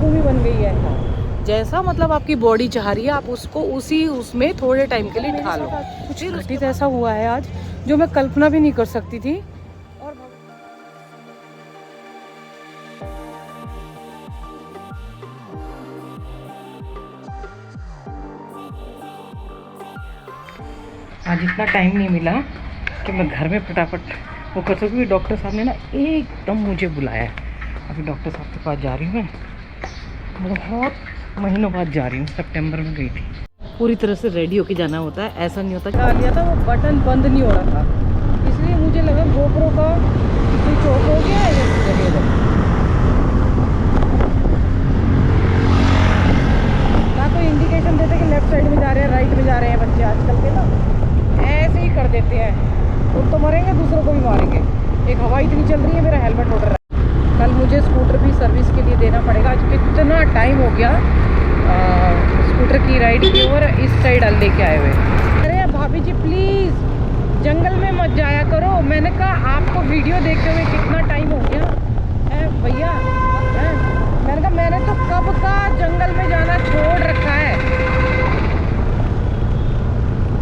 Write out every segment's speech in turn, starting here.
भूमि बन गई है। जैसा मतलब आपकी बॉडी चाह रही है आप उसको उसमें थोड़े टाइम के लिए ढालो। कुछ घटित ऐसा हुआ है आज जो मैं कल्पना भी नहीं कर सकती थी। और आज इतना टाइम नहीं मिला कि मैं घर में फटाफट वो कर सकूँ। डॉक्टर साहब ने ना एकदम मुझे बुलाया है। अभी डॉक्टर साहब के पास जा रही हूँ मैं, बहुत महीनों बाद जा रही हूँ। सितंबर में गई थी। पूरी तरह से रेडी होके जाना होता है, ऐसा नहीं होता। क्या लिया था वो बटन बंद नहीं हो रहा था, इसलिए मुझे लगा गोप्रो का स्विच ऑफ हो गया है। ना कोई इंडिकेशन देते कि लेफ्ट साइड में जा रहे हैं राइट में जा रहे हैं। बच्चे आजकल के ना ऐसे ही कर देते हैं, खुद तो मरेंगे दूसरों को भी मारेंगे। एक हवा इतनी चल रही है, मेरा हेलमेट उड़ रहा है। कल मुझे स्कूटर भी सर्विस के लिए देना पड़ेगा। आज कितना टाइम हो गया स्कूटर की राइड की और इस साइड लेके आए हुए। अरे भाभी जी प्लीज़ जंगल में मत जाया करो। मैंने कहा आपको वीडियो देखते हुए कितना टाइम हो गया है भैया। मैंने कहा मैंने तो कब का जंगल में जाना छोड़ रखा है।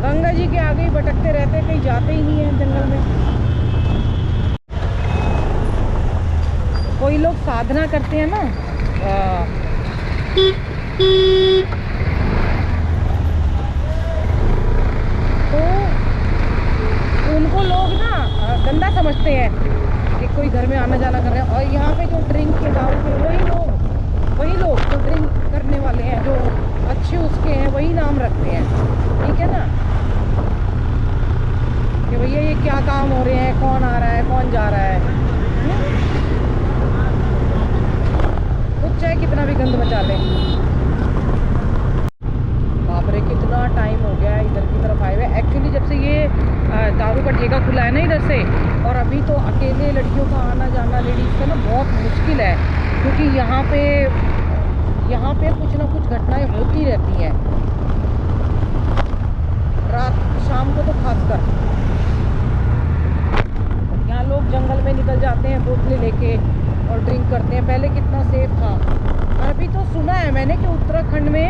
गंगा जी के आगे ही भटकते रहते, कहीं जाते ही नहीं है जंगल में। कोई लोग साधना करते हैं ना, तो उनको लोग ना गंदा समझते हैं कि कोई घर में आना जाना कर रहे हैं। और यहाँ पे जो ड्रिंक के दारू पे वही लोग जो ड्रिंक करने वाले हैं, जो अच्छे उसके हैं, वही नाम रखते हैं। ठीक है ना कि भैया ये क्या काम हो रहे हैं, कौन आ रहा है कौन जा रहा है। कुछ चाहे कितना भी गंद मचा लें। बाप रे कितना टाइम हो गया है इधर की तरफ आए हुए। एक्चुअली जब से ये दारू का ठेका खुला है ना इधर से, और अभी तो अकेले लड़कियों का आना जाना लेडीज़ का ना बहुत मुश्किल है, क्योंकि यहाँ पे कुछ ना कुछ घटनाएं होती रहती हैं रात शाम को तो खासकर। यहाँ लोग जंगल में निकल जाते हैं बोतलें लेके और ड्रिंक करते हैं। पहले कितना सेफ था, और अभी तो सुना है मैंने कि उत्तराखंड में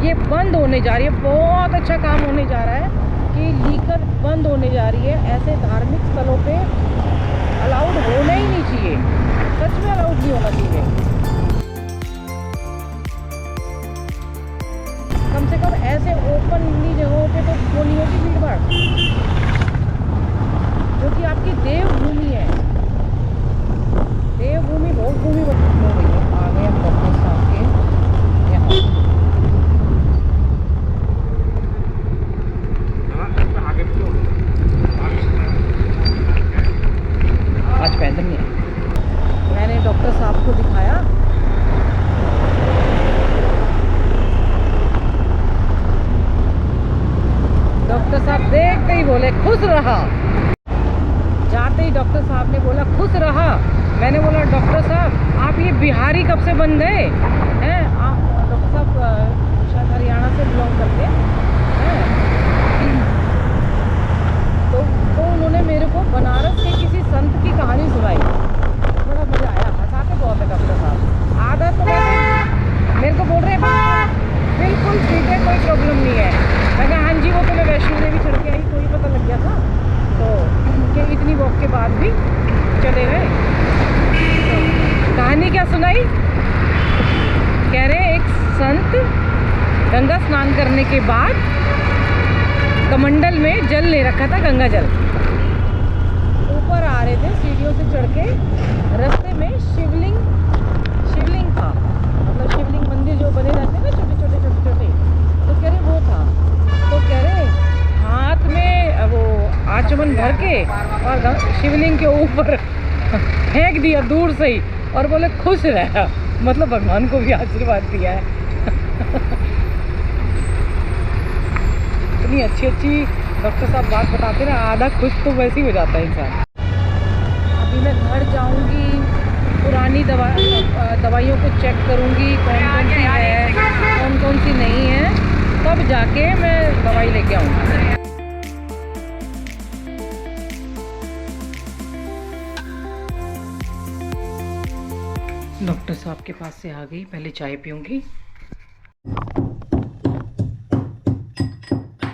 ये बंद होने जा रही है। बहुत अच्छा काम होने जा रहा है कि लीकर बंद होने जा रही है। ऐसे धार्मिक स्थलों पे अलाउड होना ही नहीं चाहिए, सच में अलाउड नहीं होना चाहिए। कम से कम ऐसे ओपन जगहों पे तो वो नहीं होती भीड़ भाड़, जो कि आपकी देवभूमि है। देवभूमि भोगभूमि हो गई है। आ गए हम डॉक्टर साहब के यहाँ। आज पैदल नहीं है। मैंने डॉक्टर साहब को दिखाया, डॉक्टर साहब देखते ही बोले खुश रहा। जाते ही डॉक्टर साहब ने बोला खुश रहा। मैंने बोला डॉक्टर साहब आप ये बिहारी कब से बन गए हैं? आप डॉक्टर साहब शायद हरियाणा से बिलोंग करते हैं। तो उन्होंने मेरे को बनारस के किसी संत की कहानी सुनाई। बड़ा मज़ा आया, हंसाते बहुत है डॉक्टर साहब। आधा तो मेरे को बोल रहे हैं बिल्कुल ठीक है, कोई प्रॉब्लम नहीं है। मैं कहा हाँ जी वो तो मैं वैष्णो देवी चढ़ के आई तो ही पता लग गया था, तो कि इतनी वॉक के बाद भी चले गए। तो कहानी क्या सुनाई, कह रहे एक संत गंगा स्नान करने के बाद कमंडल में जल ले रखा था, गंगा जल। ऊपर आ रहे थे सीढ़ियों से चढ़ के, रास्ते में शिवलिंग था, मतलब शिवलिंग मंदिर जो बने रहते हैं ना छोटे छोटे, तो कह रहे वो था। तो कह रहे हाथ में वो आचमन भर के और शिवलिंग के ऊपर फेंक दिया दूर से ही, और बोले खुश रहा। मतलब भगवान को भी आशीर्वाद दिया है। इतनी अच्छी डॉक्टर साहब बात बताते ना, आधा खुश तो वैसे ही हो जाता है इंसान। अभी मैं घर जाऊंगी, पुरानी दवाइयों को चेक करूंगी कौन कौन सी है कौन कौन सी नहीं है, तब जाके मैं दवाई लेके आऊँगी। डॉक्टर साहब के पास से आ गई, पहले चाय पीऊँगी।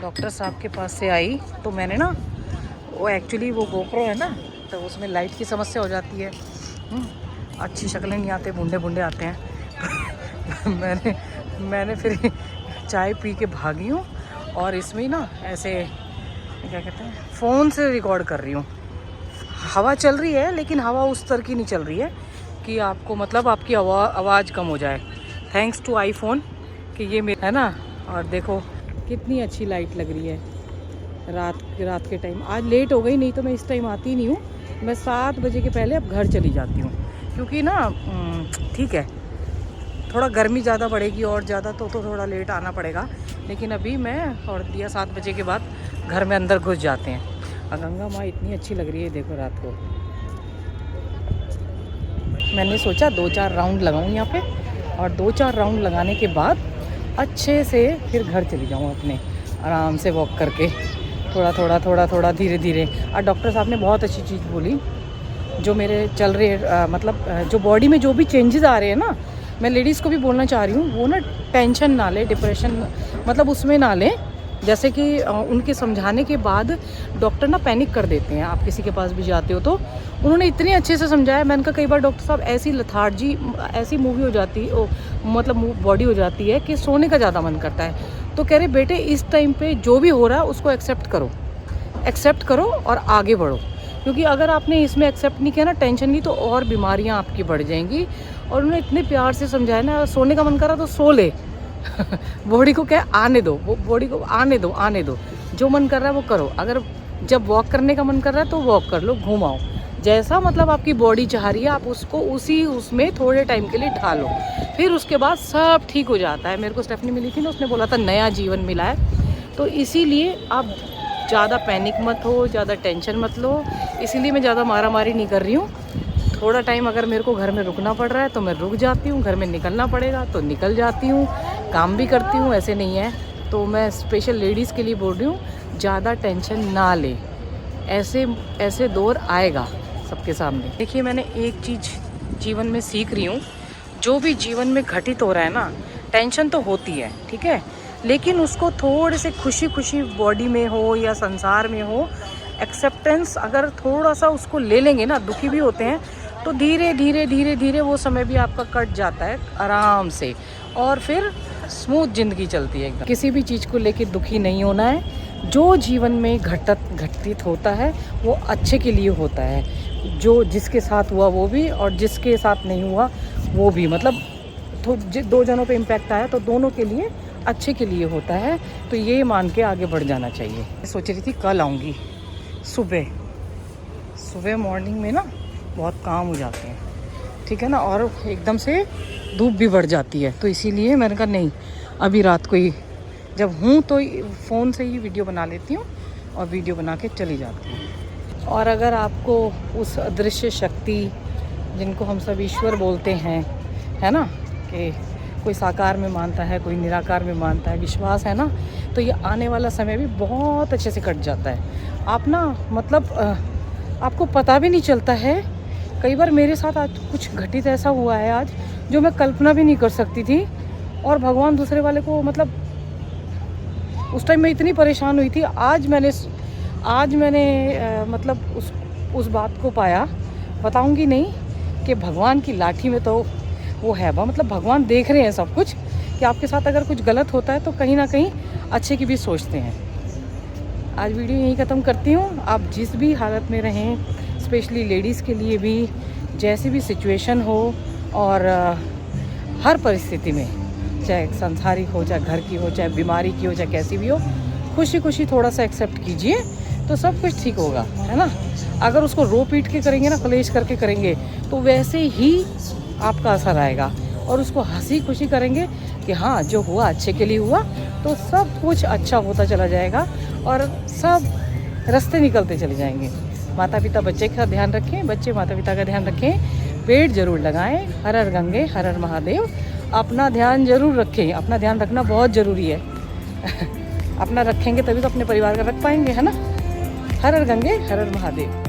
डॉक्टर साहब के पास से आई तो मैंने ना वो एक्चुअली वो गोप्रो है ना, तो उसमें लाइट की समस्या हो जाती है। अच्छी शक्लें नहीं आते, बूढ़े बूढ़े आते हैं। मैंने फिर चाय पी के भागी हूँ और इसमें ना ऐसे क्या कहते हैं, फ़ोन से रिकॉर्ड कर रही हूँ। हवा चल रही है लेकिन हवा उस तरह की नहीं चल रही है कि आपको मतलब आपकी आवाज़ कम हो जाए। थैंक्स टू आईफोन कि ये मेरा है ना। और देखो कितनी अच्छी लाइट लग रही है रात के टाइम। आज लेट हो गई, नहीं तो मैं इस टाइम आती नहीं हूँ। मैं 7 बजे के पहले अब घर चली जाती हूँ, क्योंकि ना ठीक है थोड़ा गर्मी ज़्यादा बढ़ेगी और ज़्यादा तो थोड़ा लेट आना पड़ेगा। लेकिन अभी मैं और दिया 7 बजे के बाद घर में अंदर घुस जाते हैं। और गंगा माँ इतनी अच्छी लग रही है देखो रात को। मैंने सोचा 2-4 राउंड लगाऊं यहाँ पे, और 2-4 राउंड लगाने के बाद अच्छे से फिर घर चली जाऊँ अपने आराम से वॉक करके, थोड़ा धीरे धीरे। और डॉक्टर साहब ने बहुत अच्छी चीज़ बोली, जो मेरे चल रहे मतलब जो बॉडी में जो भी चेंजेस आ रहे हैं ना, मैं लेडीज़ को भी बोलना चाह रही हूँ, वो ना टेंशन ना ले, डिप्रेशन मतलब उसमें ना ले। जैसे कि उनके समझाने के बाद डॉक्टर ना पैनिक कर देते हैं। आप किसी के पास भी जाते हो तो उन्होंने इतने अच्छे से समझाया। मैंने कहा कई बार डॉक्टर साहब ऐसी लथार्जी, ऐसी मूवी हो जाती है, मतलब बॉडी हो जाती है कि सोने का ज़्यादा मन करता है। तो कह रहे बेटे इस टाइम पे जो भी हो रहा है उसको एक्सेप्ट करो और आगे बढ़ो। क्योंकि अगर आपने इसमें एक्सेप्ट नहीं किया ना, टेंशन नहीं, तो और बीमारियाँ आपकी बढ़ जाएंगी। और उन्होंने इतने प्यार से समझाया ना, सोने का मन करा तो सो ले। बॉडी को क्या आने दो, वो बॉडी को आने दो, जो मन कर रहा है वो करो। अगर जब वॉक करने का मन कर रहा है तो वॉक कर लो, घुमाओ, जैसा मतलब आपकी बॉडी चाह रही है आप उसको उसमें थोड़े टाइम के लिए ढालो, फिर उसके बाद सब ठीक हो जाता है। मेरे को स्टेफनी मिली थी ना, उसने बोला था नया जीवन मिला है। तो इसीलिए आप ज़्यादा पैनिक मत हो, ज़्यादा टेंशन मत लो। इसीलिए मैं ज़्यादा मारामारी नहीं कर रही हूँ। थोड़ा टाइम अगर मेरे को घर में रुकना पड़ रहा है तो मैं रुक जाती हूँ, घर में निकलना पड़ेगा तो निकल जाती हूँ, काम भी करती हूँ, ऐसे नहीं है। तो मैं स्पेशल लेडीज़ के लिए बोल रही हूँ, ज़्यादा टेंशन ना ले, ऐसे दौर आएगा सबके सामने। देखिए मैंने एक चीज़ जीवन में सीख रही हूँ, जो भी जीवन में घटित हो रहा है ना, टेंशन तो होती है, ठीक है, लेकिन उसको थोड़े से खुशी बॉडी में हो या संसार में हो, एक्सेप्टेंस अगर थोड़ा सा उसको ले लेंगे ना, दुखी भी होते हैं तो धीरे धीरे वो समय भी आपका कट जाता है आराम से, और फिर स्मूथ ज़िंदगी चलती है एकदम। किसी भी चीज़ को लेके दुखी नहीं होना है। जो जीवन में घटित होता है वो अच्छे के लिए होता है। जो जिसके साथ हुआ वो भी, और जिसके साथ नहीं हुआ वो भी, मतलब तो 2 जनों पे इम्पैक्ट आया तो दोनों के लिए अच्छे के लिए होता है। तो ये मान के आगे बढ़ जाना चाहिए। सोच रही थी कल आऊँगी सुबह मॉर्निंग में ना, बहुत काम हो जाते हैं, ठीक है ना, और एकदम से धूप भी बढ़ जाती है। तो इसीलिए मैंने कहा नहीं, अभी रात को ही जब हूँ तो फ़ोन से ही वीडियो बना लेती हूँ और वीडियो बना के चली जाती हूँ। और अगर आपको उस अदृश्य शक्ति जिनको हम सब ईश्वर बोलते हैं, है ना, कि कोई साकार में मानता है, कोई निराकार में मानता है, विश्वास है ना, तो ये आने वाला समय भी बहुत अच्छे से कट जाता है। आप ना मतलब आपको पता भी नहीं चलता है। कई बार मेरे साथ आज कुछ घटित ऐसा हुआ है आज, जो मैं कल्पना भी नहीं कर सकती थी। और भगवान दूसरे वाले को, मतलब उस टाइम मैं इतनी परेशान हुई थी। आज मैंने मतलब उस बात को पाया, बताऊंगी नहीं, कि भगवान की लाठी में तो वो है मतलब भगवान देख रहे हैं सब कुछ, कि आपके साथ अगर कुछ गलत होता है तो कहीं ना कहीं अच्छे की भी सोचते हैं। आज वीडियो यहीं ख़त्म करती हूँ। आप जिस भी हालत में रहें, स्पेशली लेडीज़ के लिए भी, जैसी भी सिचुएशन हो, और हर परिस्थिति में, चाहे संसारिक हो, चाहे घर की हो, चाहे बीमारी की हो, चाहे कैसी भी हो, खुशी थोड़ा सा एक्सेप्ट कीजिए तो सब कुछ ठीक होगा, है ना। अगर उसको रो पीट के करेंगे ना, कलेश करके करेंगे, तो वैसे ही आपका असर आएगा। और उसको हंसी खुशी करेंगे कि हाँ जो हुआ अच्छे के लिए हुआ, तो सब कुछ अच्छा होता चला जाएगा और सब रास्ते निकलते चले जाएंगे। माता पिता बच्चे का ध्यान रखें, बच्चे माता पिता का ध्यान रखें, पेड़ जरूर लगाएं। हर हर गंगे हर हर महादेव। अपना ध्यान जरूर रखें, अपना ध्यान रखना बहुत ज़रूरी है। अपना रखेंगे तभी तो अपने परिवार का रख पाएंगे, है ना। हर हर गंगे हर हर महादेव।